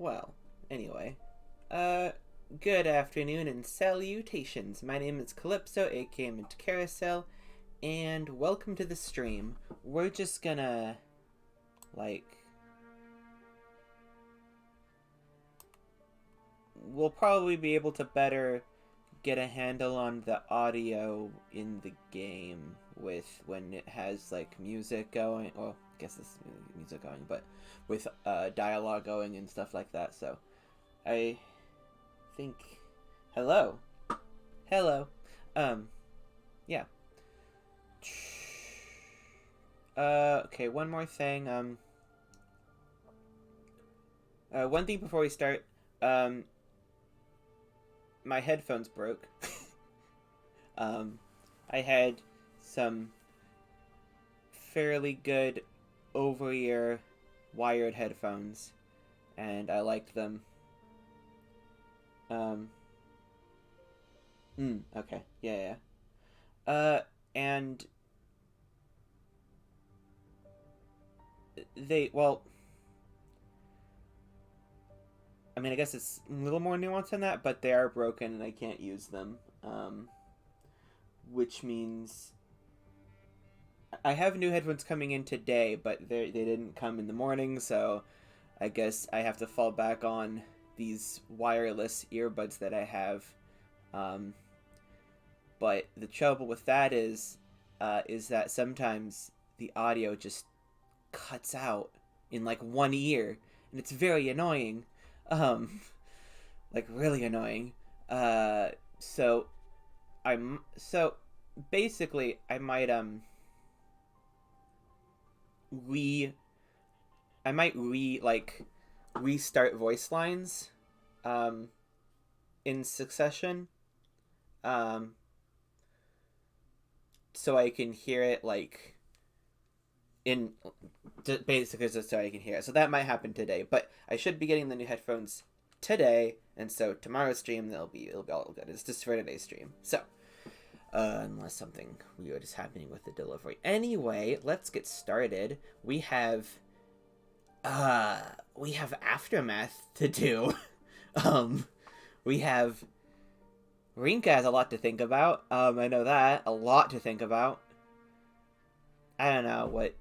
Well, anyway. Good afternoon and salutations. My name is Calypso, aka Mint Carousel, and welcome to the stream. We're just gonna, we'll probably be able to better get a handle on the audio in the game with when it has, music going. Well, I guess this is music going, but with dialogue going and stuff like that, so I think... Hello. Yeah. Okay, one more thing. One thing before we start. My headphones broke. I had some fairly good over-ear wired headphones, and I liked them. Okay. Yeah. And I mean, I guess it's a little more nuanced than that, but they are broken and I can't use them. Which means I have new headphones coming in today, but they didn't come in the morning, so I guess I have to fall back on these wireless earbuds that I have. But the trouble with that is that sometimes the audio just cuts out in one ear, and it's very annoying. Really annoying. So basically I might restart voice lines in succession, so I can hear it basically just so I can hear it. So that might happen today, but I should be getting the new headphones today, and so tomorrow's stream it'll be all good. It's just for today's stream. So unless something weird is happening with the delivery. Anyway, let's get started. We have Aftermath to do. We have Rinka has a lot to think about. I know that. A lot to think about. I don't know what...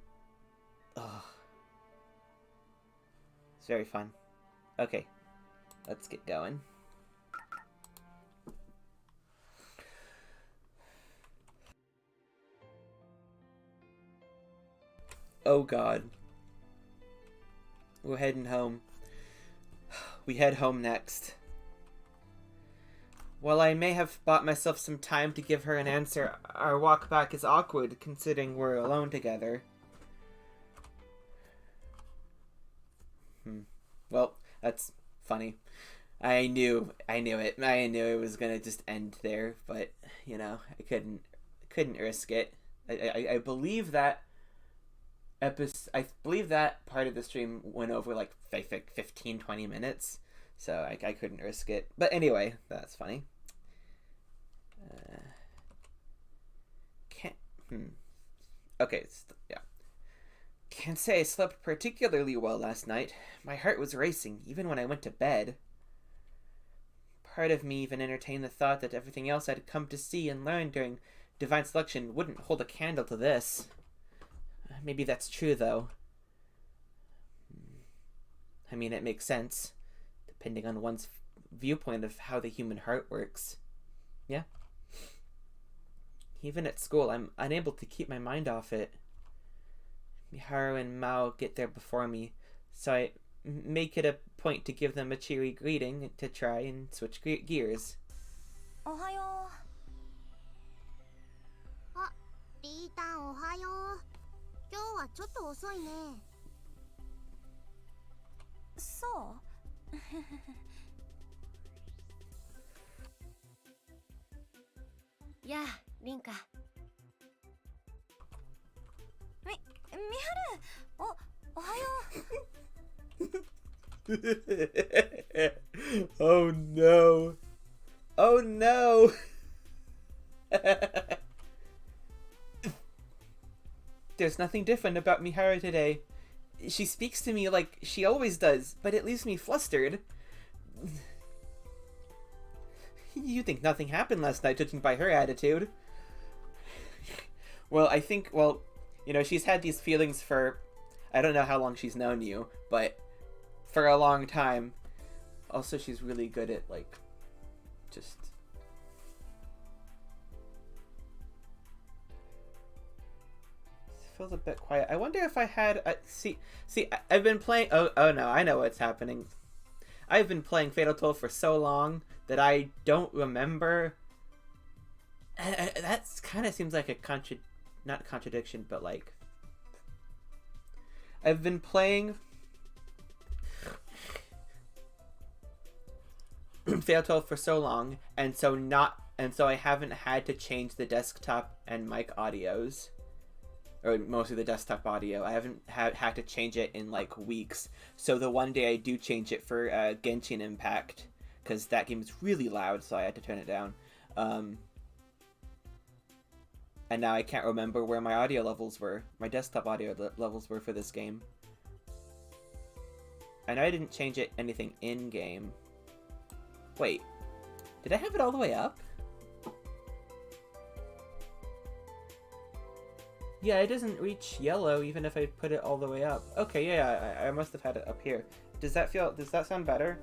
It's very fun. Okay. Let's get going. Oh god. We're heading home. We head home next. While I may have bought myself some time to give her an answer, our walk back is awkward, considering we're alone together. Well, that's funny. I knew it. I knew it was gonna just end there, but, I couldn't risk it. I believe that I believe that part of the stream went over 15-20 minutes, so I couldn't risk it. But anyway, that's funny. Okay, yeah. Can't say I slept particularly well last night. My heart was racing, even when I went to bed. Part of me even entertained the thought that everything else I'd come to see and learn during Divine Selection wouldn't hold a candle to this. Maybe that's true, though. I mean, it makes sense, depending on one's viewpoint of how the human heart works. Yeah? Even at school, I'm unable to keep my mind off it. Miharu and Mao get there before me, so I make it a point to give them a cheery greeting to try and switch gears. Ohayo. Ah, Rita, ohayo. 今日はちょっと遅いね。そう。やあ、リンカ。みはる。おはよう。Oh no. Oh no. There's nothing different about Miharu today. she speaks to me like she always does, but it leaves me flustered. You think nothing happened last night, judging by her attitude. Well, I think, you know, she's had these feelings for, I don't know how long she's known you, but for a long time. Also, she's really good at, like, just... It feels a bit quiet. I wonder if I had... see, I've been playing... Oh no, I know what's happening. I've been playing Fatal 12 for so long that I don't remember... That kind of seems like a not contradiction, but like... I've been playing... Fatal 12 for so long, and so I haven't had to change the desktop and mic audios, or mostly the desktop audio. I haven't had to change it in like weeks. So the one day I do change it for Genshin Impact, because that game is really loud, so I had to turn it down. And now I can't remember where my audio levels were, my desktop audio levels were for this game. I know I didn't change anything in game. Wait, did I have it all the way up? Yeah, it doesn't reach yellow even if I put it all the way up. Okay, yeah, I must have had it up here. Does that sound better?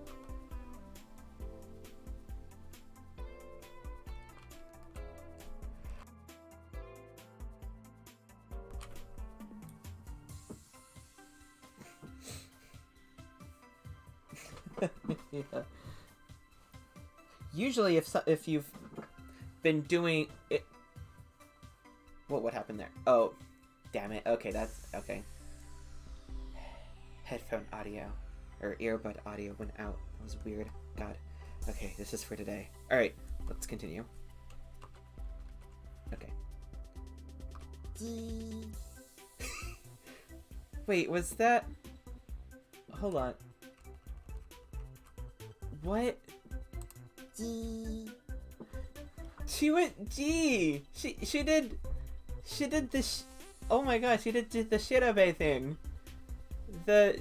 Yeah. Usually, if you've been doing it, what happened there? Oh, damn it. Okay, that's okay. Headphone audio or earbud audio went out. That was weird. God. Okay, this is for today. All right, let's continue. Okay. Wait, was that? Hold on. What? She went G. She did the oh my gosh, she did the Shirabe thing. The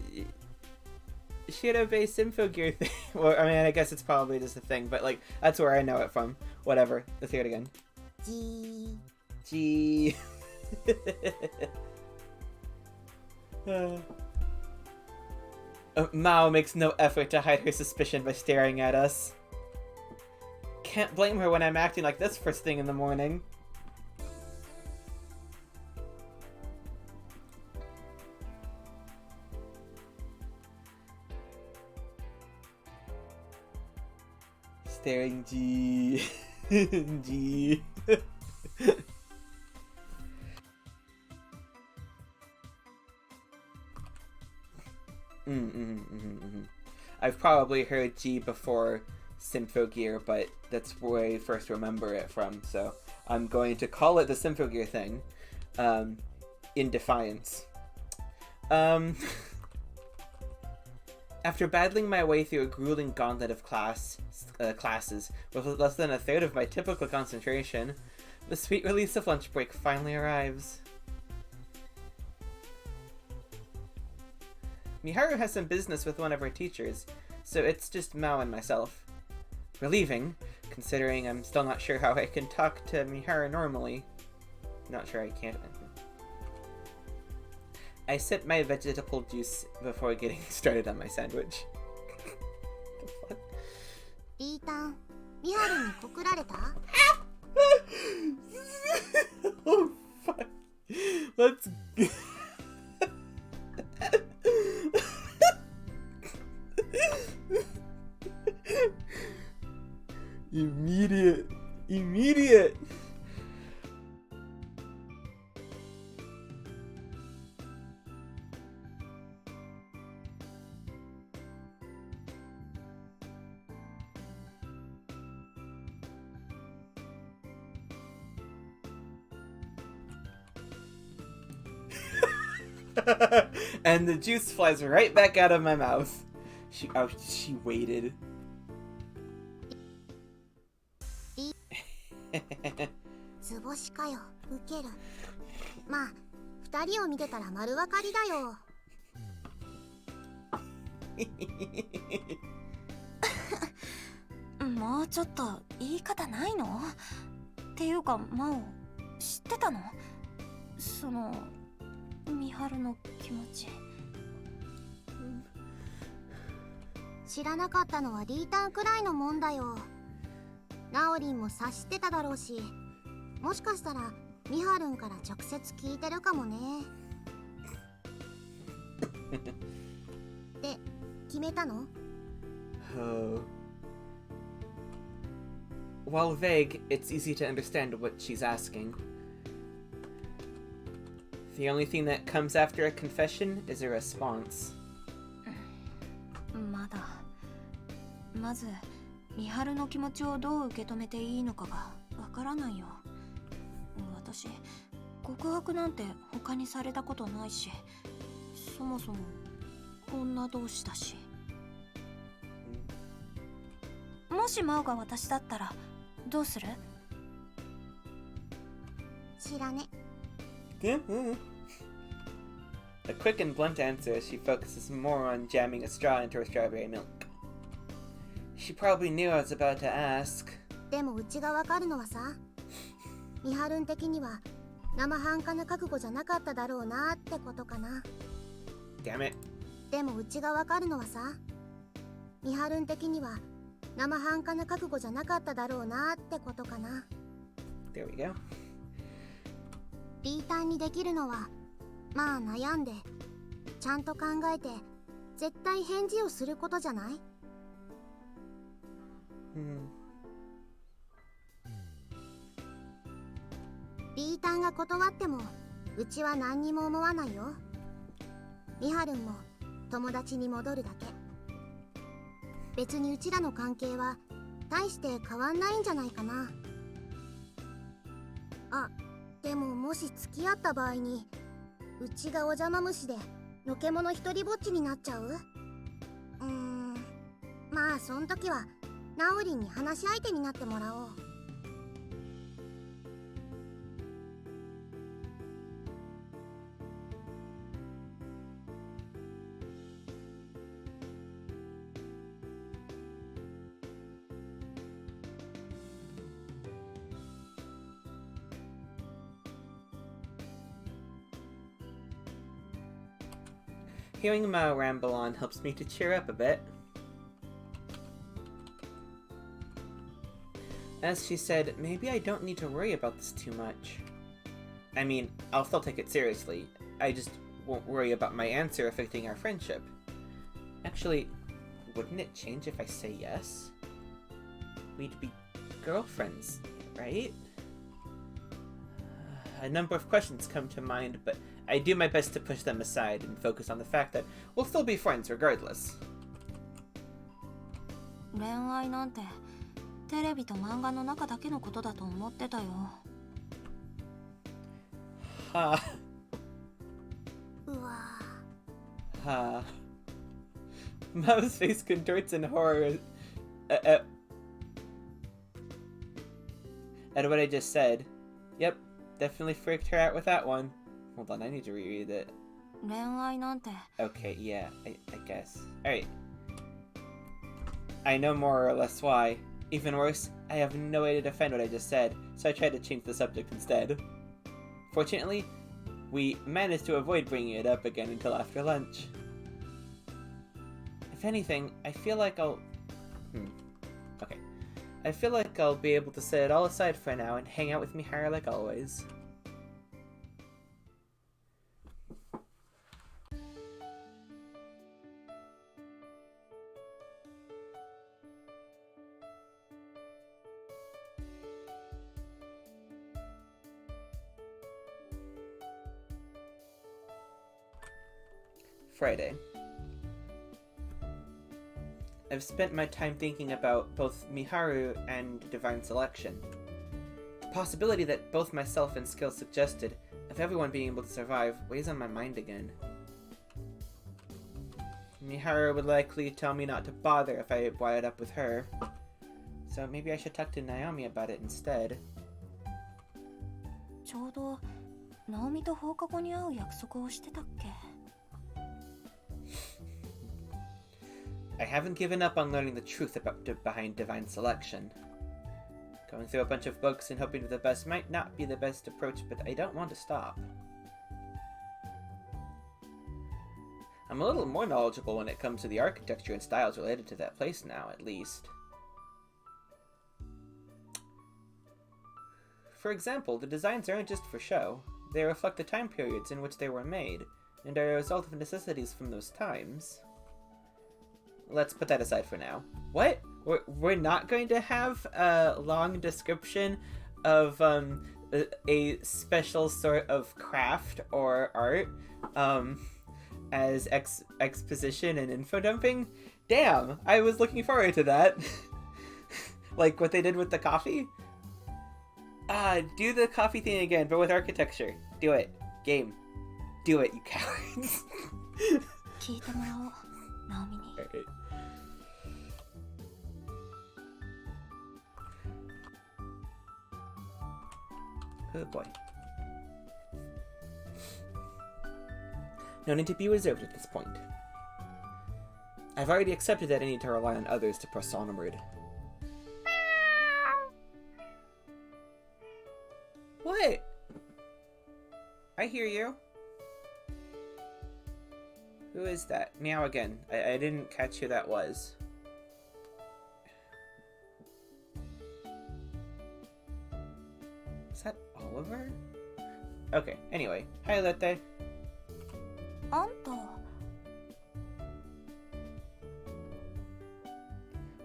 Shirabe Symphogear thing. Well, I mean, I guess it's probably just a thing, but like that's where I know it from. Whatever. Let's hear it again. G. Mao makes no effort to hide her suspicion by staring at us. Can't blame her when I'm acting like this first thing in the morning. Staring G. G. I've probably heard G before Symphogear, but that's where I first remember it from, so I'm going to call it the Symphogear thing, in defiance. After battling my way through a grueling gauntlet of classes, with less than a third of my typical concentration, the sweet release of lunch break finally arrives. Miharu has some business with one of her teachers, so it's just Mao and myself. Relieving, considering I'm still not sure how I can talk to Miharu normally. Not sure I can't. I sip my vegetable juice before getting started on my sandwich. What the fuck? リータン、ミハルに告られた? Oh fuck. Let's Immediate. And the juice flies right back out of my mouth. She waited. 図星かよ、ウケる。まあ、二人を見てたら丸分かりだよ。もうちょっと言い方ないの？っていうか、真央、知ってたの？その、美晴の気持ち。知らなかったのはリータンくらいのもんだよ。ナオリンも察してただろうし、もしかしたらミハルンから直接聞いてるかもね。で、決めたの？ Oh. While vague, it's easy to understand what she's asking. The only thing that comes after a confession is a response. まず美晴の気持ちをどう受け止めていいのかがわからないよ。私告白なんて他にされたことないし、そもそも女同士だし。もし真央が私だったらどうする？知らね。A quick and blunt answer as she focuses more on jamming a straw into her strawberry milk. She probably knew I was about to ask. でもうちがわかるのはさ、ミハルン的には生半可な覚悟じゃなかっただろうなってことかな。Damn it. でもうちがわかるのはさ、ミハルン的には生半可な覚悟じゃなかっただろうなってことかな。There we go. リータンにできるのは、まあ悩んで、ちゃんと考えて、絶対返事をすることじゃない？リータンが断ってもうちは何にも思わないよ。ミハルンも友達に戻るだけ。別にうちらの関係は大して変わんないんじゃないかな。あ、でももし付き合った場合にうちがお邪魔虫でのけ者一人ぼっちになっちゃう？まあそん時はナオリンに話し相手になってもらおう。Hearing Mao ramble on helps me to cheer up a bit. As she said, maybe I don't need to worry about this too much. I mean, I'll still take it seriously. I just won't worry about my answer affecting our friendship. Actually, wouldn't it change if I say yes? We'd be girlfriends, right? A number of questions come to mind, but I do my best to push them aside and focus on the fact that we'll still be friends regardless. 恋愛なんてテレビと漫画の中だけのことだと思ってたよ。Ha. うわ。 Ha. Mao's face contorts in horror at what I just said. Yep, definitely freaked her out with that one. Hold on, I need to reread it. 恋愛なんて Okay, yeah, I guess. Alright. I know more or less why. Even worse, I have no way to defend what I just said, so I tried to change the subject instead. Fortunately, we managed to avoid bringing it up again until after lunch. If anything, I feel like I'll... Okay. I feel like I'll be able to set it all aside for now and hang out with Miharu like always. Friday. I've spent my time thinking about both Miharu and Divine Selection. The possibility that both myself and skills suggested of everyone being able to survive weighs on my mind again. Miharu would likely tell me not to bother if I brought it up with her, so maybe I should talk to Naomi about it instead. ちょうどナオミと放課後に会う約束をしてたっけ？ I haven't given up on learning the truth behind divine selection. Going through a bunch of books and hoping for the best might not be the best approach, but I don't want to stop. I'm a little more knowledgeable when it comes to the architecture and styles related to that place now, at least. For example, the designs aren't just for show. They reflect the time periods in which they were made, and are a result of necessities from those times. Let's put that aside for now. What? We're not going to have a long description of a special sort of craft or art as exposition and info dumping? Damn, I was looking forward to that. Like what they did with the coffee? Do the coffee thing again, but with architecture. Do it. Game. Do it, you cowards. 聞いてもらおう、ナオミに。 Alright. Oh boy. No need to be reserved at this point. I've already accepted that I need to rely on others to press onward. What? I hear you. Who is that? Meow again. I didn't catch who that was. Is that Oliver? Okay, anyway. Hi, Lette. あんた、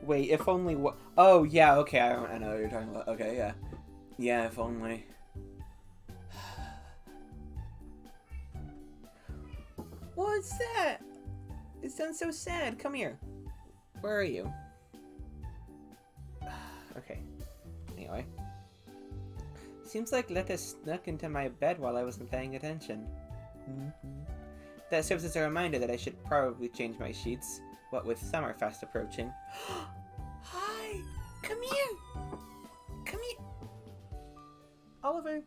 Wait, if only what? Oh, yeah, okay, I know what you're talking about. Okay, yeah. Yeah, if only. What's that? It sounds so sad. Come here. Where are you? Okay. Anyway. Seems like Letta snuck into my bed while I wasn't paying attention. That serves as a reminder that I should probably change my sheets, what with summer fast approaching. Hi! Come here! Come here! Oliver!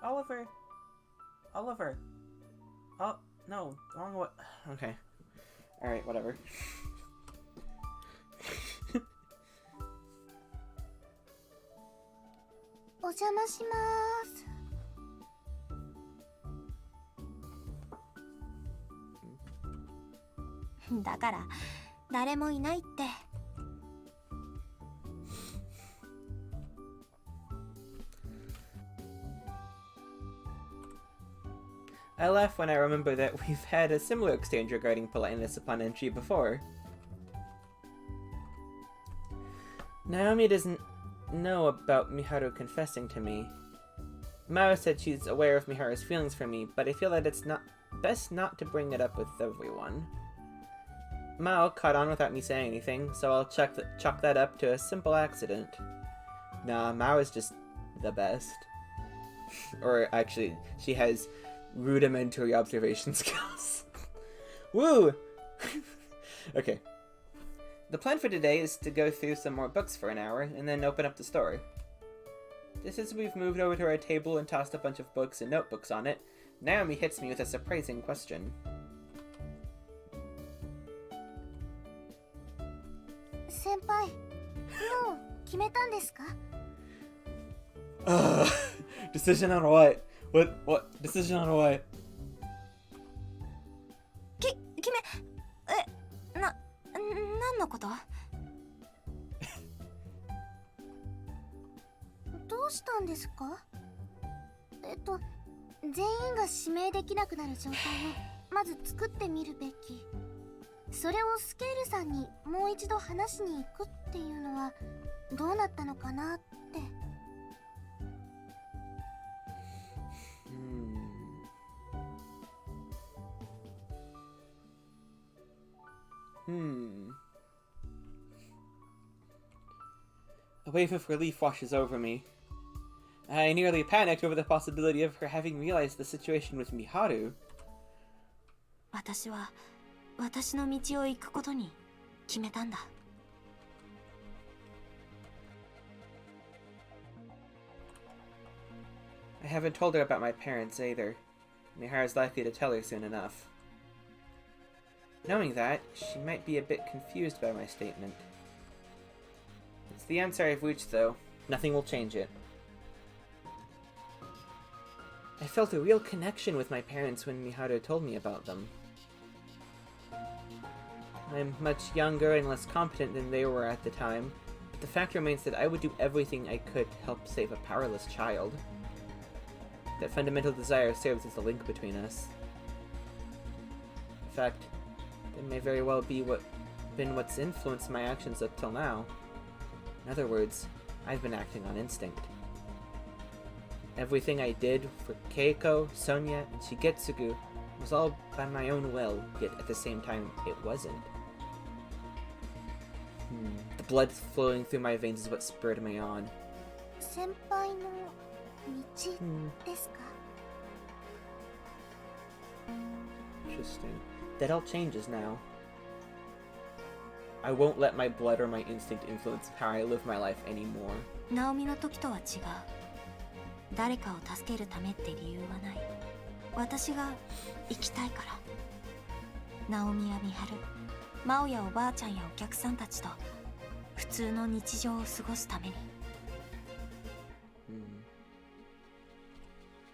Oliver! Oliver! Oh, no. Wrong way. Okay. Alright, whatever. お邪魔します。だから誰もいないって。 I laugh when I remember that we've had a similar exchange regarding politeness upon entry before. Naomi doesn't know about Miharu confessing to me. Mao said she's aware of Miharu's feelings for me, but I feel that it's best not to bring it up with everyone. Mao caught on without me saying anything, so I'll chalk that up to a simple accident. Nah, Mao is just the best. Or actually, she has rudimentary observation skills. Woo! Okay. The plan for today is to go through some more books for an hour, and then open up the store. Just as we've moved over to our table and tossed a bunch of books and notebooks on it, Naomi hits me with a surprising question. 先輩、もう決めたんですか? Decision on what? What? Decision on what? 決め、何のこと？どうしたんですか？全員が指名できなくなる状態をまず作ってみるべき。それをスケールさんにもう一度話しに行くっていうのはどうなったのかなって。A wave of relief washes over me. I nearly panicked over the possibility of her having realized the situation with Miharu. 私は私の道を行くことに決めたんだ。I haven't told her about my parents either. Miharu's likely to tell her soon enough. Knowing that, she might be a bit confused by my statement. It's the answer I've reached, though. Nothing will change it. I felt a real connection with my parents when Miharu told me about them. I'm much younger and less competent than they were at the time, but the fact remains that I would do everything I could to help save a powerless child. That fundamental desire serves as the link between us. In fact, it may very well be what's influenced my actions up till now. In other words, I've been acting on instinct. Everything I did for Keiko, Sonia, and Shigetsugu was all by my own will, yet at the same time, it wasn't. The blood flowing through my veins is what spurred me on. 先輩の道ですか? Interesting. That all changes now. I won't let my blood or my instinct influence how I live my life anymore. ナオミの時とは違う。誰かを助けるためって理由はない。私が生きたいから。ナオミやミハル、マオやおばあちゃんやお客さんたちと普通の日常を過ごすために。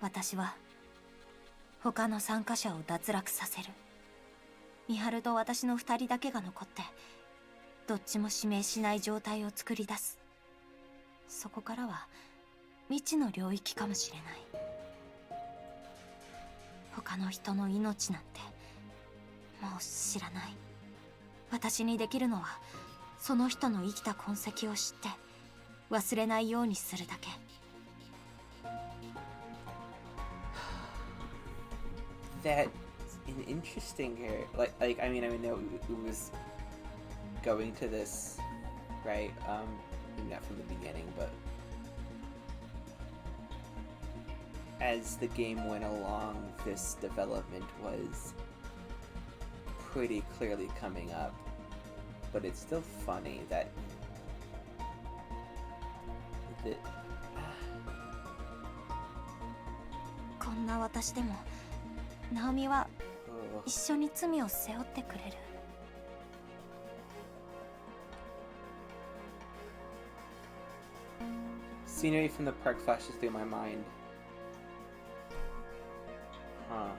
私は他の参加者を脱落させる。ミハルと私の2人だけが残ってどっちも指名しない状態を作り出す。そこからは未知の領域かもしれない。他の人の命なんてもう知らない。私にできるのはその人の生きた痕跡を知って忘れないようにするだけ。That's an interesting here. Like I mean I know it was going to this, right? Maybe not from the beginning, but as the game went along, this development was pretty clearly coming up. But it's still funny thatこんな私でもナオミは一緒に罪を背負ってくれる。Scenery from the park flashes through my mind. Huh.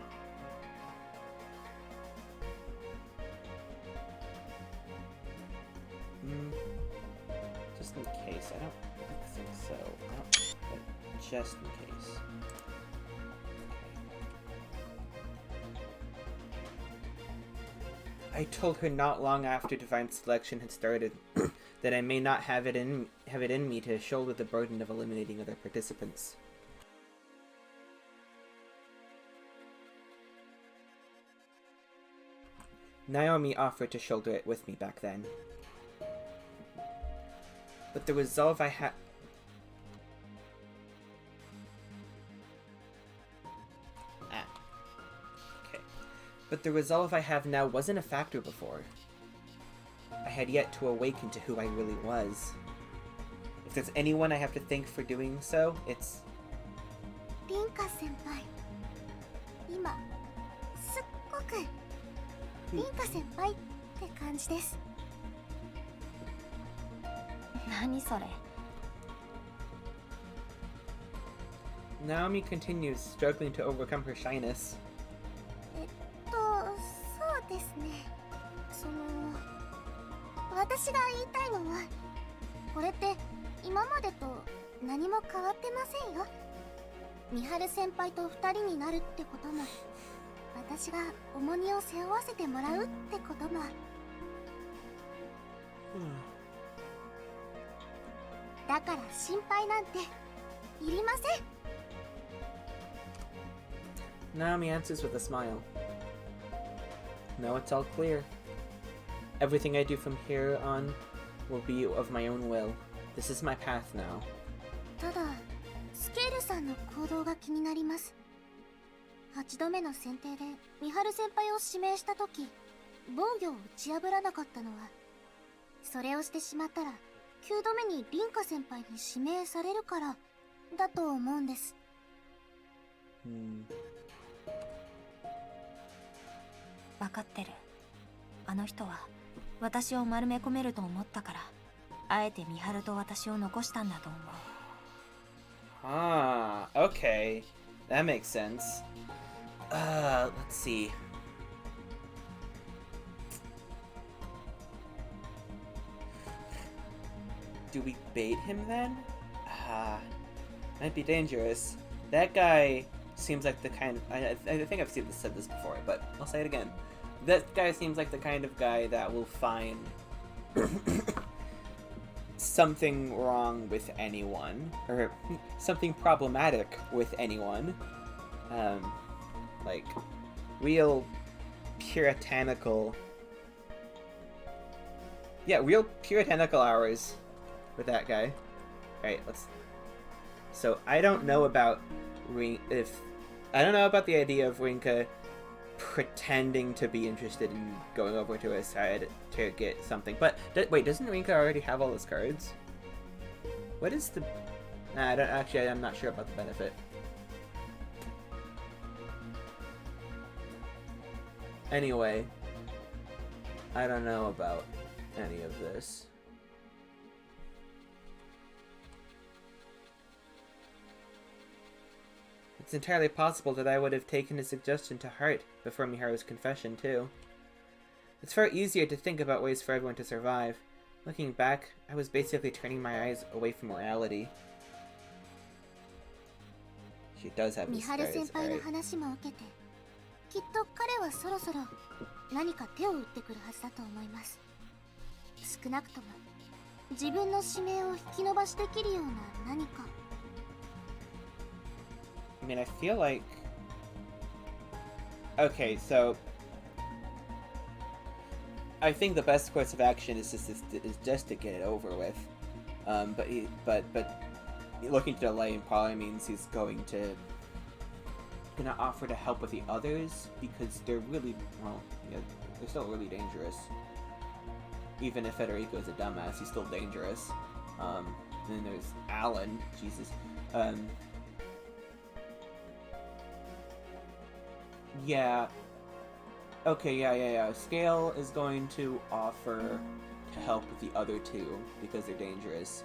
Just in case. I don't think so. But just in case. I told her not long after Divine Selection had started that I may not have it in me to shoulder the burden of eliminating other participants. Naomi offered to shoulder it with me back then. But the resolve I had... Okay. But the resolve I have now wasn't a factor before. I had yet to awaken to who I really was. If there's anyone I have to thank for doing so, it's... リンカ先輩。今、すっごくリンカ先輩って感じです。何それ? Naomi continues, struggling to overcome her shyness. そうですね。私が言いたいのは、これって今までと何も変わってませんよ。ミハル先輩と2人になるってことも、私が重荷を背負わせてもらうってことも。だから心配なんていりません。Naomi answers with a smile. No, it's all clear. Everything I do from here on will be of my own will. This is my path now. ただ、スケールさんの行動が気になります。8度目の選定でミハル先輩を指名したとき、防御を打ち破らなかったのは、それをしてしまったら9度目にリンカ先輩に指名されるからだと思うんです。分かってる。あの人は私を丸め込めると思ったから、あえて美晴と私を残したんだと思う。Ah, okay. That makes sense. Let's see. Do we bait him then? Might be dangerous. That guy seems like the kind of... I think I've said this before, but I'll say it again. That guy seems like the kind of guy that will find something wrong with anyone, or something problematic with anyone. Like, real puritanical... Yeah, real puritanical hours with that guy. Alright, let's... So, I don't know about I don't know about the idea of Rinka pretending to be interested in going over to his side to get something. But, wait, doesn't Rinka already have all his cards? What is the... Nah, I'm not sure about the benefit. Anyway, I don't know about any of this. It's entirely possible that I would have taken his suggestion to heart before Miharu's confession, too. It's far easier to think about ways for everyone to survive. Looking back, I was basically turning my eyes away from morality. She does have his scars, right? きっと彼はそろそろ何か手を打ってくるはずだと思います。少なくとも自分の使命を引き延ばしできるような何か。I mean, I feel like... Okay, so... I think the best course of action is just to get it over with. But looking to delay probably means he's gonna offer to help with the others, because they're really, well, yeah, they're still really dangerous. Even if Federico's a dumbass, he's still dangerous. And then there's Alan, Jesus. Yeah. Okay, yeah. Scale is going to offer to help with the other two, because they're dangerous.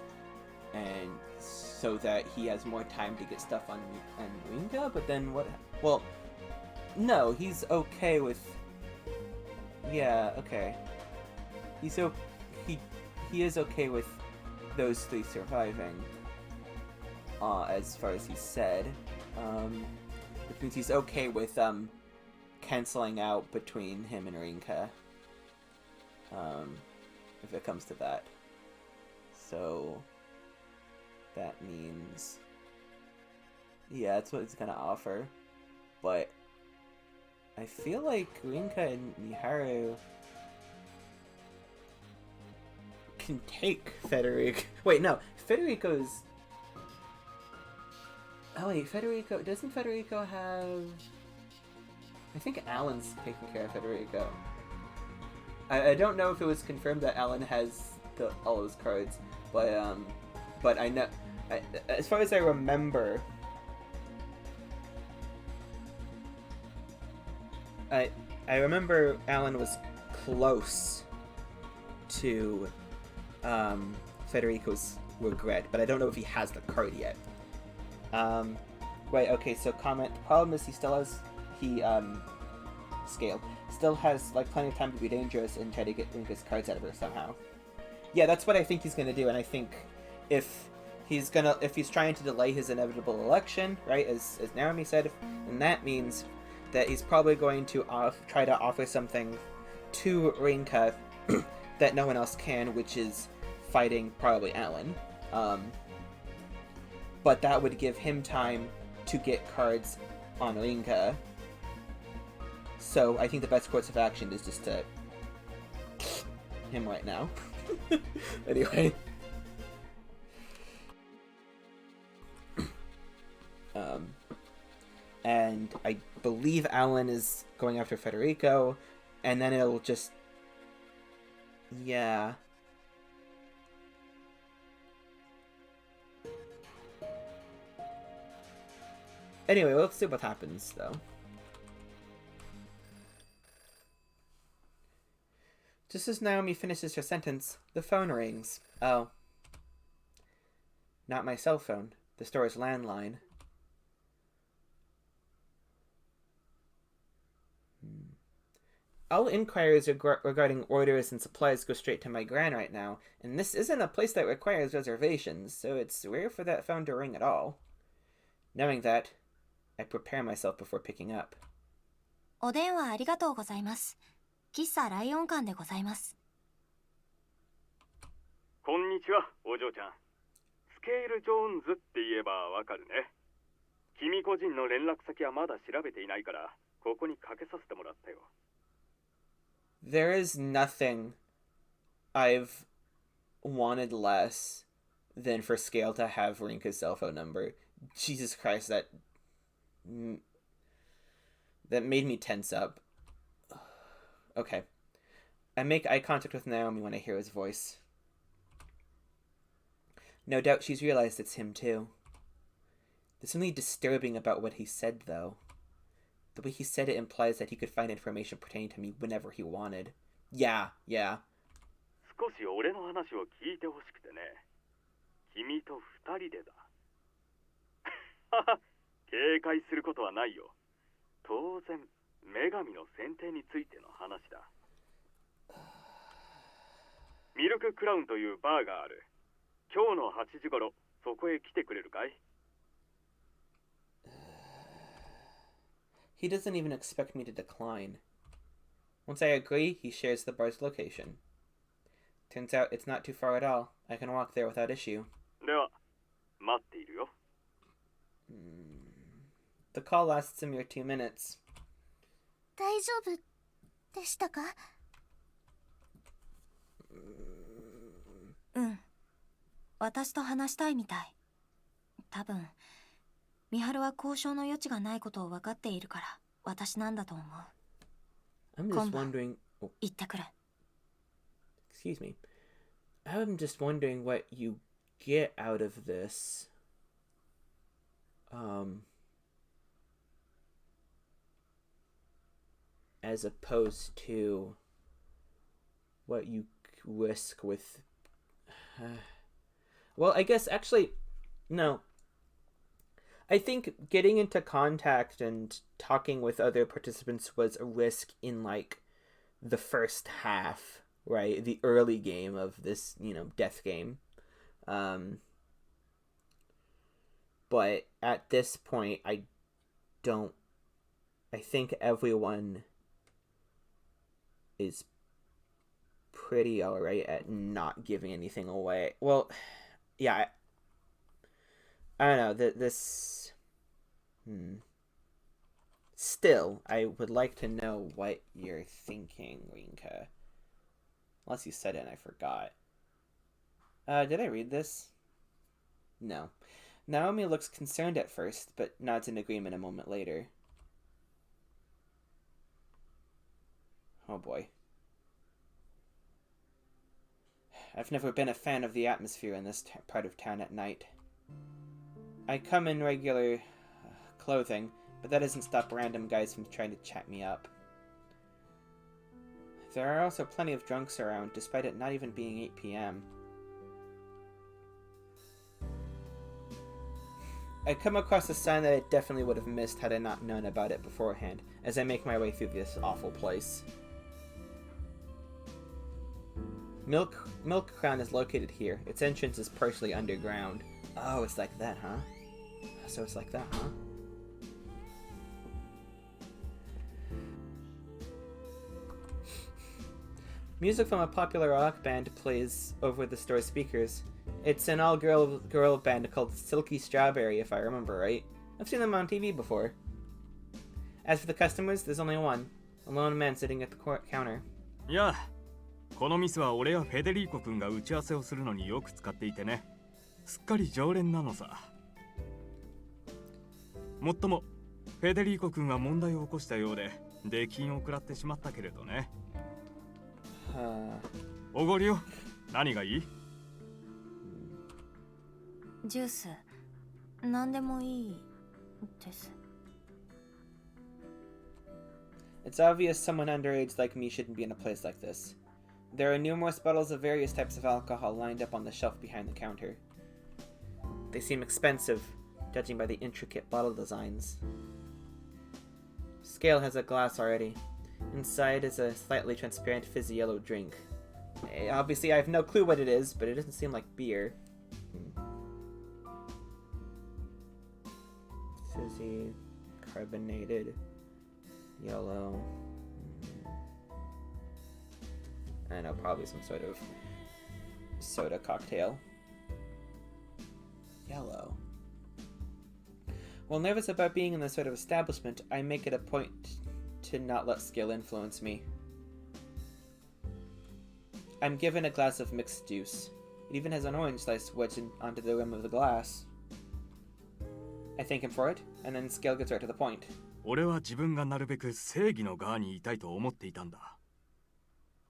And so that he has more time to get stuff on Rinka, but then what... Well, no, he's okay with... Yeah, okay. He is okay with those three surviving, as far as he said. Which means he's okay with, canceling out between him and Rinka. If it comes to that. So... that means... Yeah, that's what it's gonna offer. But... I feel like Rinka and Miharu... can take Federico... Wait, no. Federico's... Oh wait, Federico... Doesn't Federico have... I think Alan's taking care of Federico. I don't know if it was confirmed that Alan has all those cards, but I know... as far as I remember... I remember Alan was close to Federico's regret, but I don't know if he has the card yet. Wait, okay, so comment. The problem is he still has... Scale. Still has, like, plenty of time to be dangerous and try to get Rinka's cards out of her somehow. Yeah, that's what I think he's gonna do, and I think if he's trying to delay his inevitable election, right, as Naomi said, and that means that he's probably going to try to offer something to Rinka that no one else can, which is fighting probably Alan. But that would give him time to get cards on Rinka. So I think the best course of action is just to him right now. Anyway. And I believe Alan is going after Federico, and then it'll just... Yeah. Anyway, let's see what happens, though. Just as Naomi finishes her sentence, the phone rings. Oh. Not my cell phone. The store's landline. All inquiries regarding orders and supplies go straight to my gran right now, and this isn't a place that requires reservations, so it's rare for that phone to ring at all. Knowing that, I prepare myself before picking up. お電話ありがとうございます。喫茶ライオン館でございます。こんにちは、お嬢ちゃん。スケール・ジョーンズって言えばわかるね。君個人の連絡先はまだ調べていないから、ここにかけさせてもらったよ。There is nothing I've wanted less than for Scale to have Rinka's cell phone number. Jesus Christ, that made me tense up. Okay. I make eye contact with Naomi when I hear his voice. No doubt she's realized it's him too. There's something disturbing about what he said, though. The way he said it implies that he could find information pertaining to me whenever he wanted. Yeah. 少し俺の話を聞いてほしくてね。君と二人でだ。警戒することはないよ。当然、女神の選定についての話だ。ミルククラウンというバーがある。今日の8時頃、そこへ来てくれるかい？ He doesn't even expect me to decline. Once I agree, he shares the bar's location. Turns out it's not too far at all. I can walk there without issue. では、待っているよ。The call lasts a mere 2 minutes. 大丈夫でしたか？うん。私と話したいみたい。多分、美晴は交渉の余地がないことを分かっているから、私なんだと思う。I'm just wondering... Oh. 言ってくる。Excuse me. I'm just wondering what you get out of this. As opposed to what you risk with... Well, I guess actually, no. I think getting into contact and talking with other participants was a risk in, like, the first half, right? The early game of this, death game. But at this point, I think everyone is pretty alright at not giving anything away. Well, yeah, I don't know, this... Still, I would like to know what you're thinking, Rinka. Unless you said it and I forgot. Did I read this? No. Naomi looks concerned at first, but nods in agreement a moment later. Oh boy. I've never been a fan of the atmosphere in this part of town at night. I come in regular clothing, but that doesn't stop random guys from trying to chat me up. There are also plenty of drunks around, despite it not even being 8 p.m. I come across a sign that I definitely would have missed had I not known about it beforehand, as I make my way through this awful place. Milk Crown is located here. Its entrance is partially underground. Oh, it's like that, huh? So it's like that, huh? Music from a popular rock band plays over the store speakers. It's an all-girl band called Silky Strawberry, if I remember right. I've seen them on TV before. As for the customers, there's only one. A lone man sitting at the counter. Yeah. この店は俺やフェデリーコ君が打ち合わせをするのによく使っていてね。すっかり常連なのさ。もっとも、フェデリーコ君は問題を起こしたようで、出禁を食らってしまったけれどね。おごりよ。何がいい？ジュース、何でもいいです。It's obvious someone underage like me shouldn't be in a place like this. There are numerous bottles of various types of alcohol lined up on the shelf behind the counter. They seem expensive, judging by the intricate bottle designs. Scale has a glass already. Inside is a slightly transparent fizzy yellow drink. Obviously, I have no clue what it is, but it doesn't seem like beer. Fizzy, carbonated, yellow. I know, probably some sort of soda cocktail. Yellow. While nervous about being in this sort of establishment, I make it a point to not let skill influence me. I'm given a glass of mixed juice. It even has an orange slice wedged onto the rim of the glass. I thank him for it, and then Scale gets right to the point. 俺は自分がなるべく正義の側にいたいと思っていたんだ。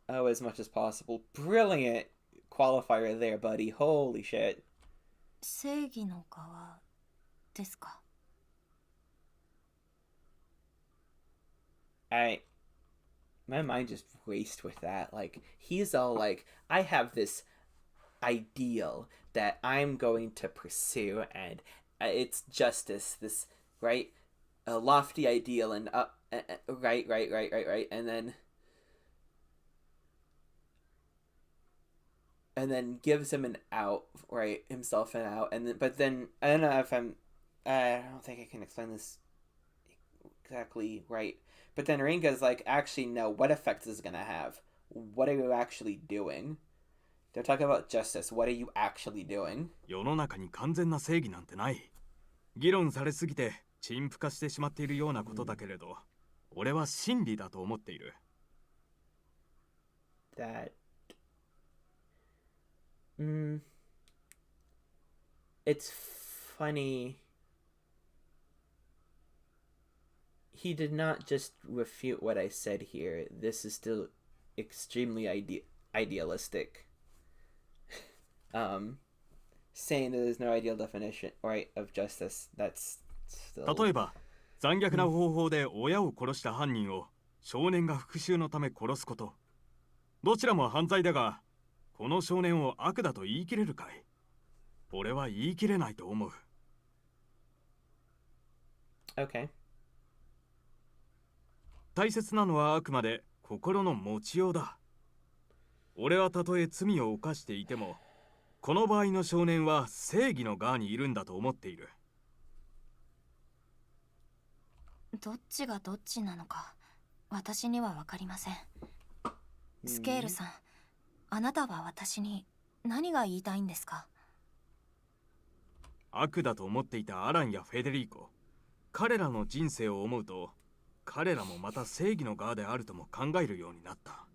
Oh, as much as possible. Brilliant qualifier there, buddy. Holy shit. 正義の側ですか。My mind just raced with that. Like, he's all like, I have this ideal that I'm going to pursue, and it's justice, this, right? A lofty ideal, and right, and then gives him an out, right? Himself an out, but then, I don't know if I don't think I can explain this exactly right. But then Ringa's like, actually, no, what effect is this gonna have? What are you actually doing? They're talking about justice. What are you actually doing? 世の中に完全な正義なんてない。議論されすぎて陳腐化してしまっているようなことだけれど、俺は真理だと思っている。That... It's funny. He did not just refute what I said here. This is still extremely idealistic. Saying that there's no ideal definition, right, of justice. That's still... 例えば、残虐な方法で親を殺した犯人を少年が復讐のため殺すこと。どちらも犯罪だが、この少年を悪だと言い切れるかい？俺は言い切れないと思う。Okay. 大切なのはあくまで心の持ちようだ。俺はたとえ罪を犯していても、この場合の少年は正義の側にいるんだと思っている。どっちがどっちなのか私には分かりません。スケールさん、あなたは私に何が言いたいんですか？悪だと思っていたアランやフェデリーコ、彼らの人生を思うと、彼らもまた正義の側であるとも考えるようになった。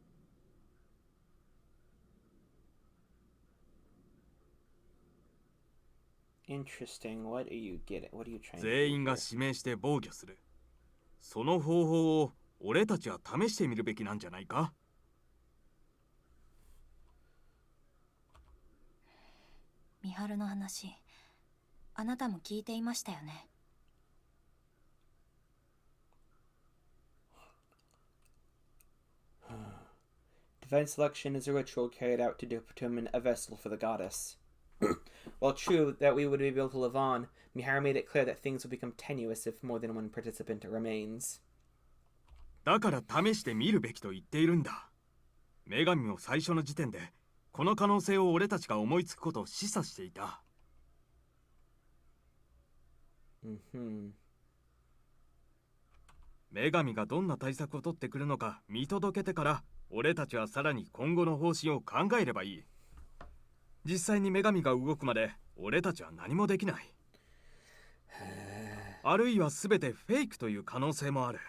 Interesting. What are you getting? What are you trying to do? 全員が指名して防御する。その方法を俺たちは試してみるべきなんじゃないか？ミハルの話、あなたも聞いていましたよね。Divine selection is a ritual carried out to determine a vessel for the goddess. While true that we would be able to live on, Mihara made it clear that things would become tenuous if more than one participant remains. だから試してみるべきと言っているんだ。女神も最初の時点でこの可能性を俺たちが思いつくことを示唆していた。女神がどんな対策を取ってくるのか見届けてから、俺たちはさらに今後の方針を考えればいい。実際に女神が動くまで俺たちは何もできない。あるいは全てフェイクという可能性もある。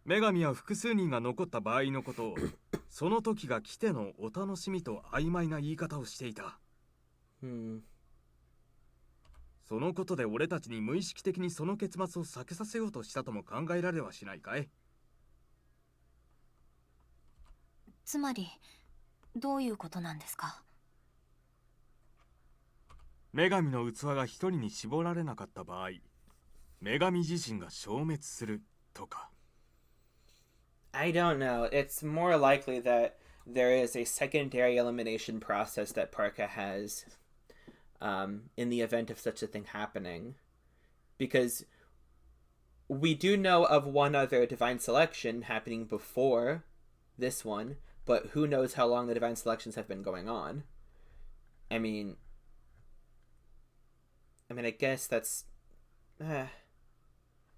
女神は複数人が残った場合のことをその時が来てのお楽しみと曖昧な言い方をしていた。そのことで俺たちに無意識的にその結末を避けさせようとしたとも考えられはしないかい？つまりどういうことなんですか？女神の器が一人に絞られなかった場合、女神自身が消滅するとか。I don't know. It's more likely that there is a secondary elimination process that Parka has in the event of such a thing happening. Because we do know of one other divine selection happening before this one, but who knows how long the divine selections have been going on. I mean, I guess that's...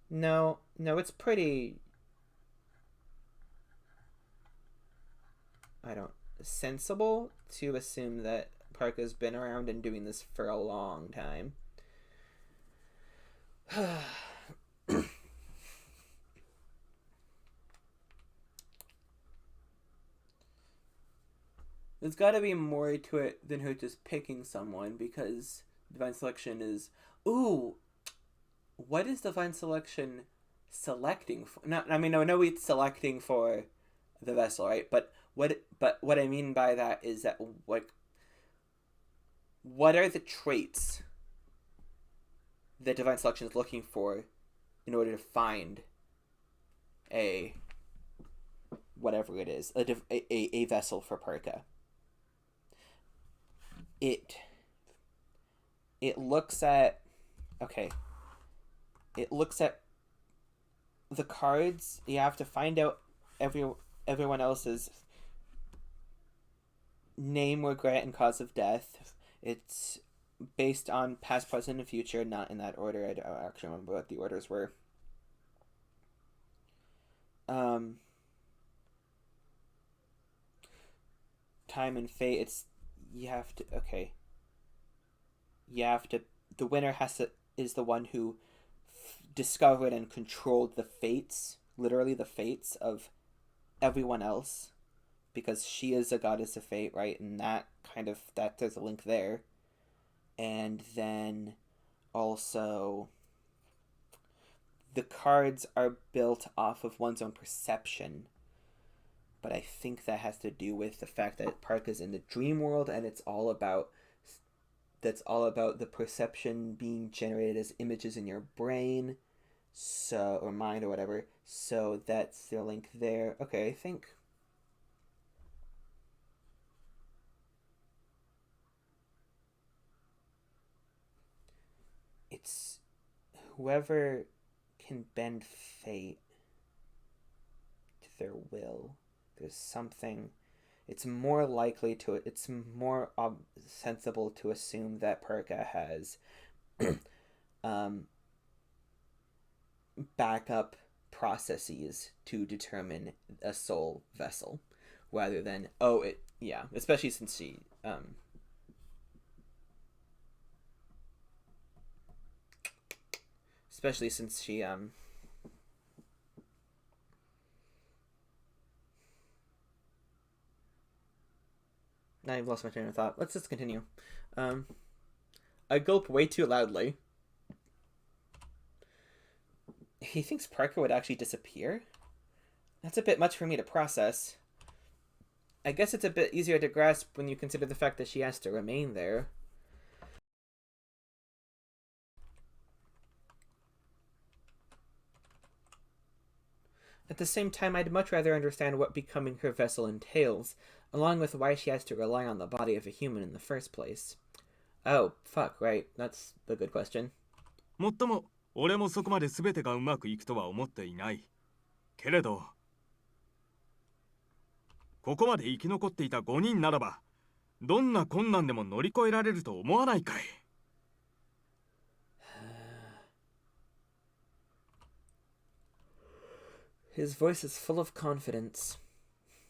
no, it's pretty... sensible to assume that Parka's been around and doing this for a long time. There's got to be more to it than her just picking someone, because divine selection is... Ooh! What is divine selection selecting for? No, I know it's selecting for the vessel, right? But what I mean by that is that, like, what are the traits that divine selection is looking for in order to find a whatever it is, a vessel for Parka? It looks at the cards. You have to find out everyone else's name, regret, and cause of death. It's based on past, present, and future, not in that order. I don't actually remember what the orders were. Time and fate. The winner is the one who discovered and controlled the fates, literally the fates of everyone else, because she is a goddess of fate, right? And that there's a link there. And then also the cards are built off of one's own perception, but I think that has to do with the fact that Parka's in the dream world, and it's all about the perception being generated as images in your brain, or mind, or whatever. So that's the link there. Okay, I think it's whoever can bend fate to their will. There's something... It's more sensible to assume that Parka has backup processes to determine a soul vessel, rather than especially since she I've lost my train of thought. Let's just continue. I gulp way too loudly. He thinks Parker would actually disappear? That's a bit much for me to process. I guess it's a bit easier to grasp when you consider the fact that she has to remain there. At the same time, I'd much rather understand what becoming her vessel entails, along with why she has to rely on the body of a human in the first place. Oh, fuck, right. That's the good question. もっとも、俺もそこまで全てがうまくいくとは思っていない。けれど、ここまで生き残っていた5人ならば、どんな困難でも乗り越えられると思わないかい。His voice is full of confidence.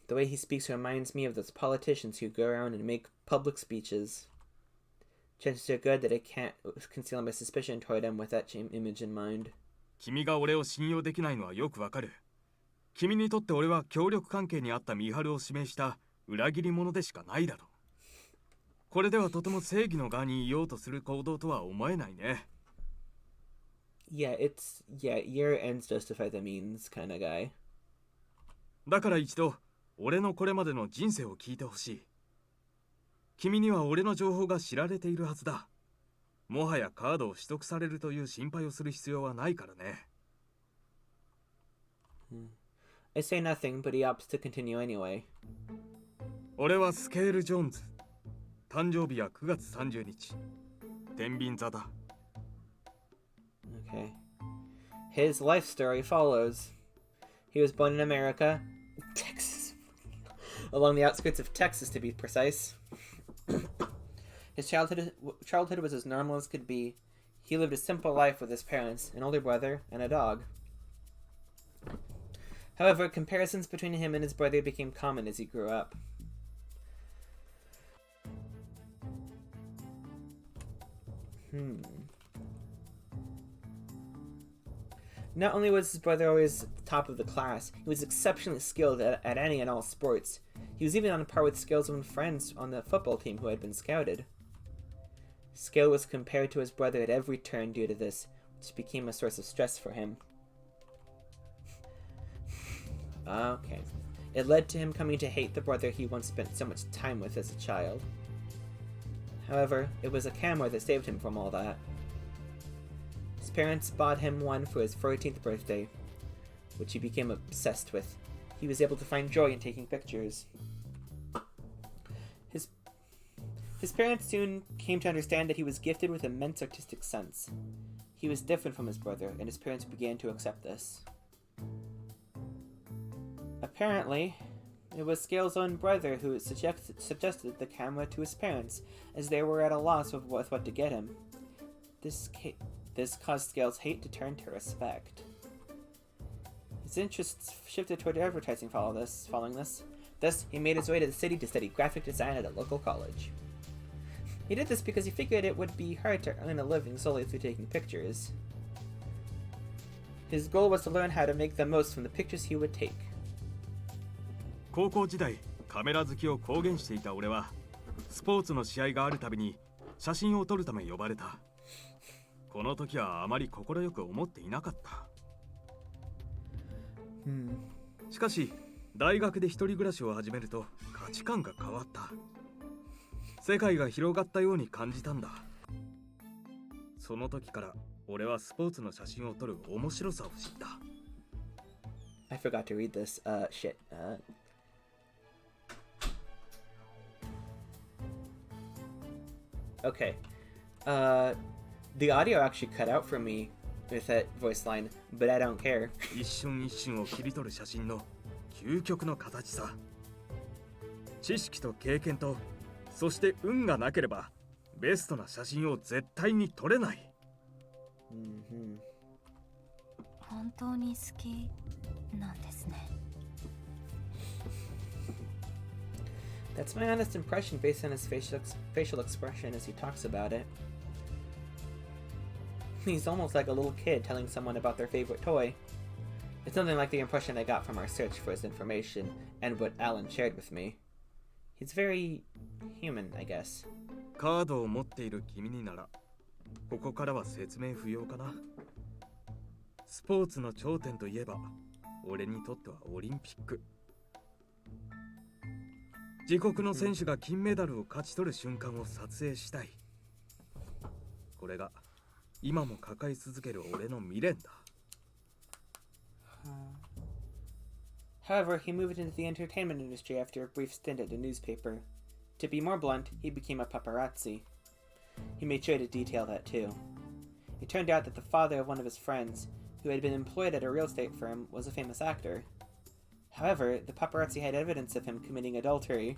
The way he speaks reminds me of those politicians who go around and make public speeches. Chances are good that I can't conceal my suspicion toward him with that image in mind. 君が俺を信用できないのはよくわかる。君にとって俺は協力関係にあったミハルを指名した裏切り者でしかないだろう。これではとても正義の側にいようとする行動とは思えないね。Yeah, your ends justify the means kind of guy. だから一度、俺のこれまでの人生を聞いてほしい。君には俺の情報が知られているはずだ。もはやカードを取得されるという心配をする必要はないからね。I say nothing, but he opts to continue anyway. 俺はスケール・ジョーンズ。誕生日は9月30日。天秤座だ。Okay. His life story follows. He was born in America, Texas, along the outskirts of Texas to be precise. His childhood was as normal as could be. He lived a simple life with his parents, an older brother, and a dog. However, comparisons between him and his brother became common as he grew up. Not only was his brother always at the top of the class, he was exceptionally skilled at any and all sports. He was even on par with skills of friends on the football team who had been scouted. Skill was compared to his brother at every turn due to this, which became a source of stress for him. Okay. It led to him coming to hate the brother he once spent so much time with as a child. However, it was a camera that saved him from all that. His parents bought him one for his 14th birthday, which he became obsessed with. He was able to find joy in taking pictures. His parents soon came to understand that he was gifted with immense artistic sense. He was different from his brother, and his parents began to accept this. Apparently, it was Scale's own brother who suggested the camera to his parents, as they were at a loss with what to get him. This caused Scale's hate to turn to respect. His interests shifted toward advertising following this. Thus, he made his way to the city to study graphic design at a local college. He did this because he figured it would be hard to earn a living solely through taking pictures. His goal was to learn how to make the most from the pictures he would take. 高校時代、カメラ好きを公言していた俺は、スポーツの試合があるたびに写真を撮るため呼ばれた。この時はあまり快く思っていなかった。しかし、大学で一人暮らしを始めると価値観が変わった。世界が広がったように感じたんだ。その時から俺はスポーツの写真を撮る面白さを知った。I forgot to read this. Shit. Okay. The audio actually cut out for me with that voice line, but I don't care. 一瞬一瞬を切り取る写真の究極の形さ。知識と経験と、そして運がなければベストな写真を絶対に撮れない。本当に好きなんですね。That's my honest impression based on his facial expression as he talks about it. He's almost like a little kid telling someone about their favorite toy. It's something like the impression I got from our search for his information and what Alan shared with me. He's very human, I guess. カードを持っている君になら、ここからは説明不要かな。スポーツの頂点といえば、俺にとってはオリンピック。自国の選手が金メダルを勝ち取る瞬間を撮影したい。これが今も抱え続ける俺の未練だ。However, he moved into the entertainment industry after a brief stint at a newspaper. To be more blunt, he became a paparazzi. He made sure to detail that too. It turned out that the father of one of his friends, who had been employed at a real estate firm, was a famous actor. However, the paparazzi had evidence of him committing adultery.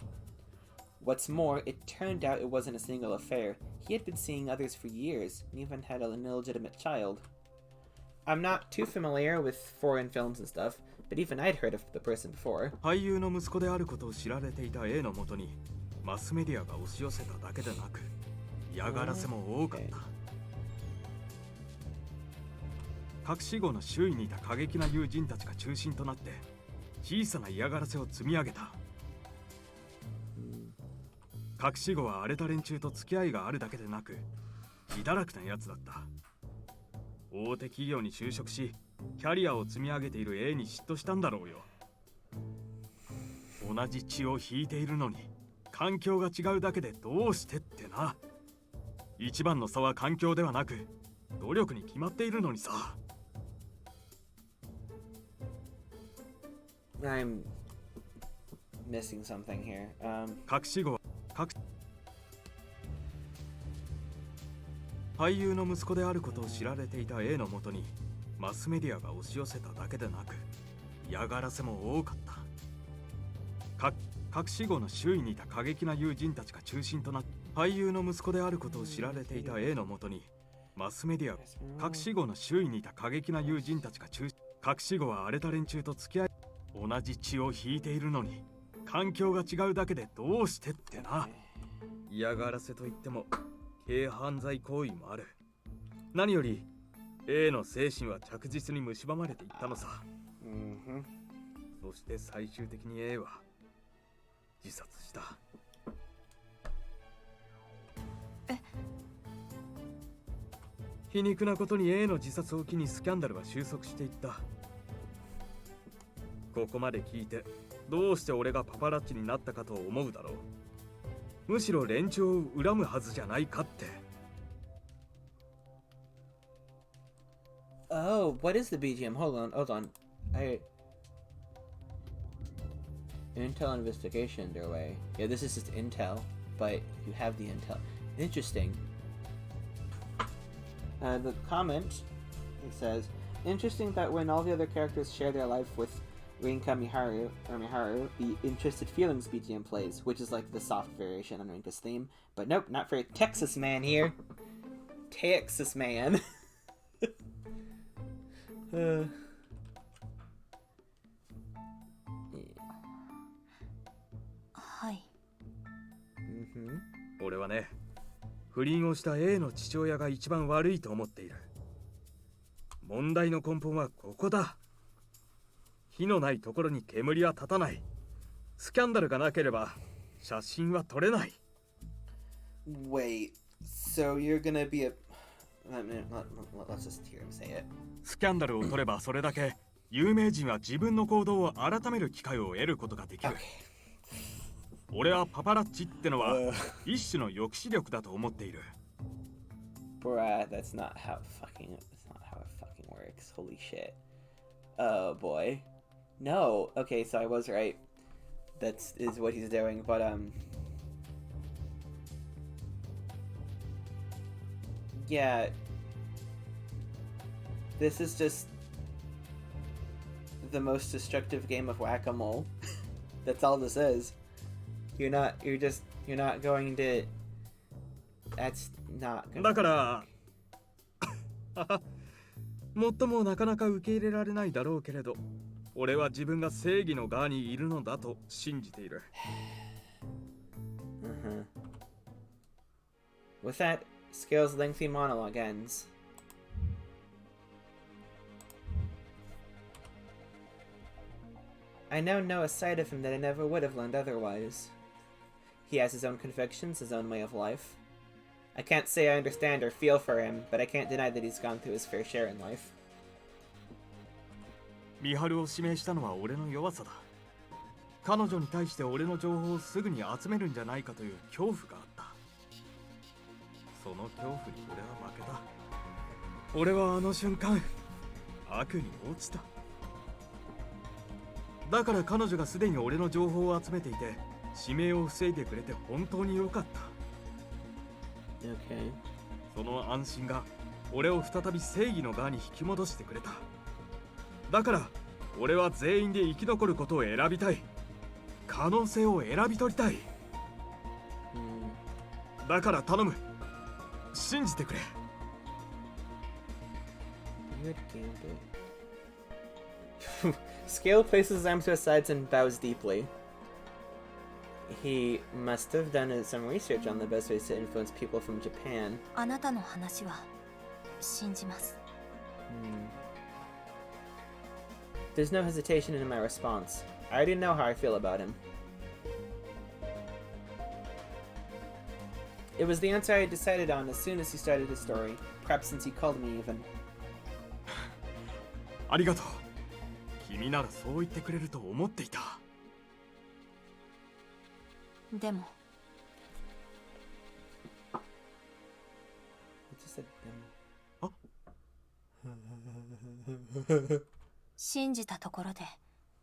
What's more, it turned out it wasn't a single affair. He had been seeing others for years, and even had an illegitimate child. I'm not too familiar with foreign films and stuff, but even I'd heard of the person before. 俳優の息子であることを知られていた A のもとにマスメディアが押し寄せただけでなく、嫌がらせも多かった。隠し子の周囲にいた過激な友人たちが中心となって小さな嫌がらせを積み上げた。隠し子は荒れた連中と付き合いがあるだけでなく、自堕落なやつだった。大手企業に就職し、キャリアを積み上げている A に嫉妬したんだろうよ。同じ血を引いているのに、環境が違うだけでどうしてってな。一番の差は環境ではなく、努力に決まっているのにさ。I'm missing something here. 隠し子は俳優の息子であることを知られていた A のもとにマスメディアが押し寄せただけでなく嫌がらせも多かった。隠し子の周囲にいた過激な友人たちが中心となって俳優の息子であることを知られていた A のもとにマスメディア隠し子の周囲にいた過激な友人たちが隠し子は荒れた連中と付き合い同じ血を引いているのに環境が違うだけでどうしてってな。嫌がらせといっても軽犯罪行為もある。何より A の精神は着実に蝕まれていったのさ。そして最終的に A は自殺した。皮肉なことに A の自殺を機にスキャンダルは収束していった。ここまで聞いてどうして俺がパパラッチになったかと思うだろう。むしろ連中を恨むはずじゃないかって。Oh, what is the BGM? Hold on. Intel investigation underway. Yeah, this is just intel, but you have the intel. Interesting. The comment, it says, interesting that when all the other characters share their life with Rinka Miharu, the Interested Feelings BGM plays, which is like the soft variation on Rinka's theme. But nope, not for Texas Man here. Texas Man. はい。俺はね、不倫をした A の父親が一番悪いと思っている。問題の根本はここだ。火のないところに煙は立たない。スキャンダルがなければ写真は撮れない。Wait, so you're gonna be a... Let's just hear him say it. スキャンダルを撮ればそれだけ有名人は自分の行動を改める機会を得ることができる。俺はパパラッチってのは一種の抑止力だと思っている。Bruh, that's not how it fucking works. Holy shit. Oh boy. No. Okay, so I was right. That's is what he's doing, but yeah. This is just the most destructive game of whack-a-mole. That's all this is. You're not going to... That's not gonna... だからもっともなかなか受け入れられないだろうけれど、俺は自分が正義の側にいるのだと信じている。With that, Scale's lengthy monologue ends. I now know a side of him that I never would have learned otherwise. He has his own convictions, his own way of life. I can't say I understand or feel for him, but I can't deny that he's gone through his fair share in life. ミハルを指名したのは俺の弱さだ。彼女に対して俺の情報をすぐに集めるんじゃないかという恐怖があった。その恐怖に俺は負けた。俺はあの瞬間、悪に落ちた。だから彼女がすでに俺の情報を集めていて、指名を防いでくれて本当に良かった。Okay. その安心が俺を再び正義の側に引き戻してくれた。だから俺は全員で生き残ることを選びたい。可能性を選び取りたい。だから頼む。信じてくれ。Good Gambit. Scale places his arms to his sides and bows deeply. He must have done some research on the best ways to influence people from Japan. あなたの話は信じます。There's no hesitation in my response. I already know how I feel about him. It was the answer I had decided on as soon as he started his story, perhaps since he called me even. ありがとう。君ならそう言ってくれると思っていた。でも It just said demo. 信じたところで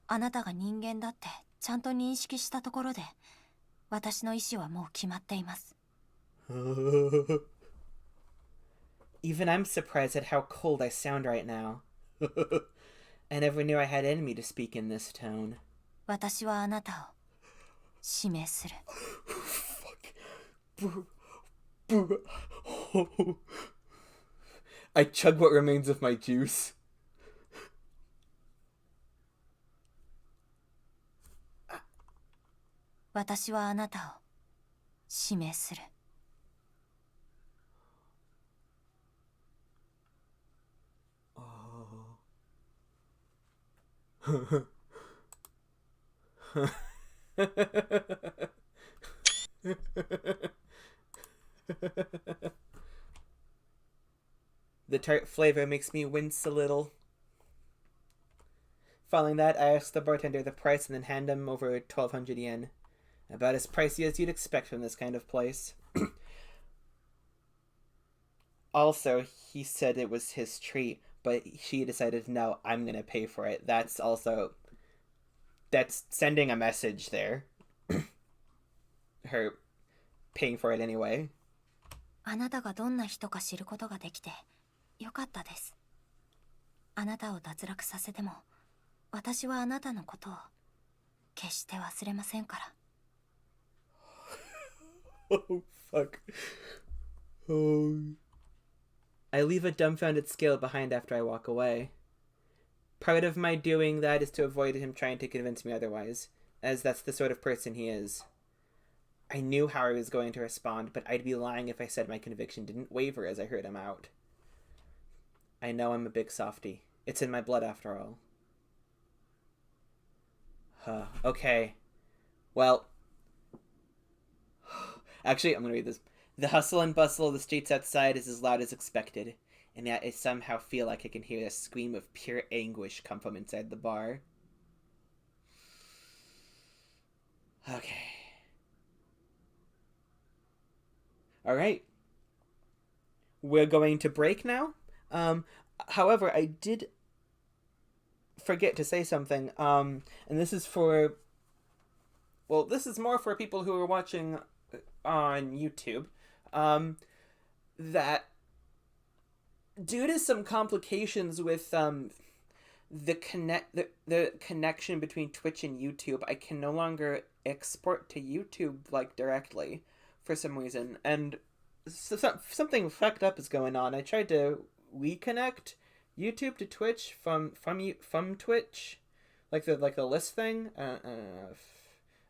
あなたが人間だってちゃんと認識したところで、私の意思はもう決まっています。Even I'm surprised at how cold I sound right now. I never knew I had in me to speak in this tone. 私はあなたを指名する。I chug what remains of my juice. 私はあなたを指名する。The tart flavor makes me wince a little. Following that, I asked the bartender the price and then hand him over 1,200 yen. About as pricey as you'd expect from this kind of place. Also, he said it was his treat, but she decided, no, I'm gonna pay for it. That's sending a message there. Her paying for it anyway. あなたがどんな人か知ることができてよかったです。あなたを脱落させても、私はあなたのことを決して忘れませんから。Oh, fuck. Oh. I leave a dumbfounded scale behind after I walk away. Part of my doing that is to avoid him trying to convince me otherwise, as that's the sort of person he is. I knew how I was going to respond, but I'd be lying if I said my conviction didn't waver as I heard him out. I know I'm a big softie. It's in my blood after all. Okay. Well. Actually, I'm gonna read this. The hustle and bustle of the streets outside is as loud as expected, and yet I somehow feel like I can hear a scream of pure anguish come from inside the bar. Okay. Alright. We're going to break now. However, I did forget to say something. And this is for... Well, this is more for people who are watching on YouTube. That due to some complications with the connection between Twitch and YouTube, I can no longer export to YouTube directly for some reason, and something fucked up is going on. I tried to reconnect YouTube to Twitch from Twitch, like the list thing.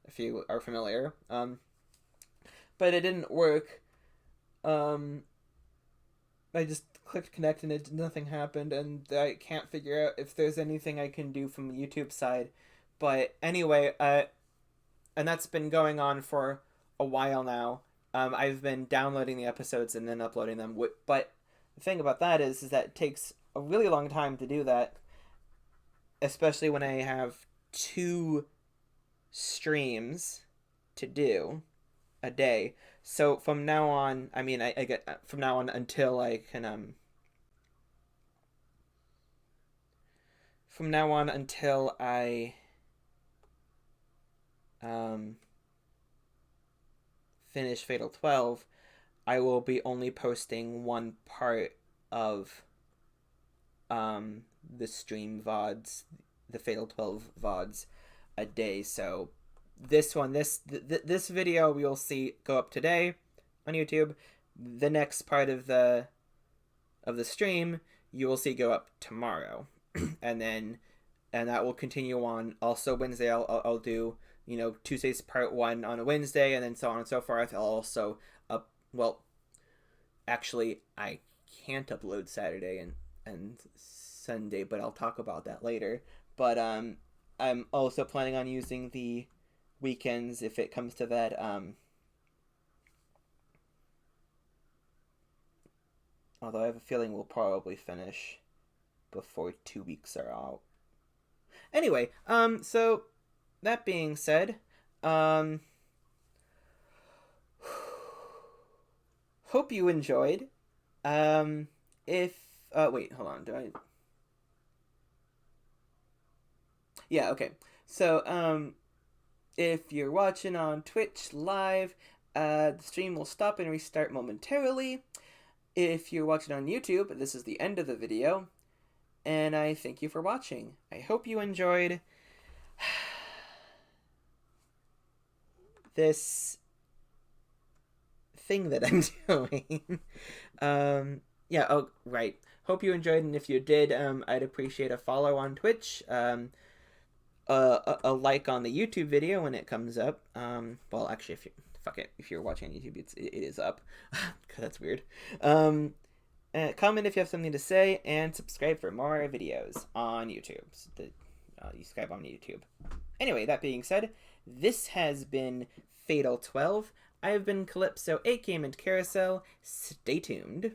If you are familiar, but it didn't work. I just clicked connect and nothing happened, and I can't figure out if there's anything I can do from the YouTube side. But anyway, and that's been going on for a while now. I've been downloading the episodes and then uploading them. But the thing about that is that it takes a really long time to do that, especially when I have 2 streams to do a day. So from now on, I mean, I get from now on until I can from now on until I finish Fatal 12, I will be only posting one part of the stream VODs, the Fatal 12 VODs a day. So this video we will see go up today on YouTube. The next part of the stream you will see go up tomorrow. and that will continue on. Also Wednesday I'll do, Tuesday's part 1 on a Wednesday, and then so on and so forth. I'll also actually I can't upload Saturday and Sunday, but I'll talk about that later. But I'm also planning on using the weekends if it comes to that. Although I have a feeling we'll probably finish before 2 weeks are out. Anyway, so that being said, hope you enjoyed. Wait, hold on, Yeah, okay. So, if you're watching on Twitch live, the stream will stop and restart momentarily. If you're watching on YouTube, this is the end of the video. And I thank you for watching. I hope you enjoyed this thing that I'm doing. Yeah, oh, right. Hope you enjoyed, and if you did, I'd appreciate a follow on Twitch, a like on the YouTube video when it comes up. Well, actually, if you're watching on YouTube, it is up. That's weird. Comment if you have something to say, and subscribe for more videos on YouTube. So you subscribe on YouTube. Anyway, that being said, this has been Fatal 12. I have been Calypso, aka Mint Carousel. Stay tuned.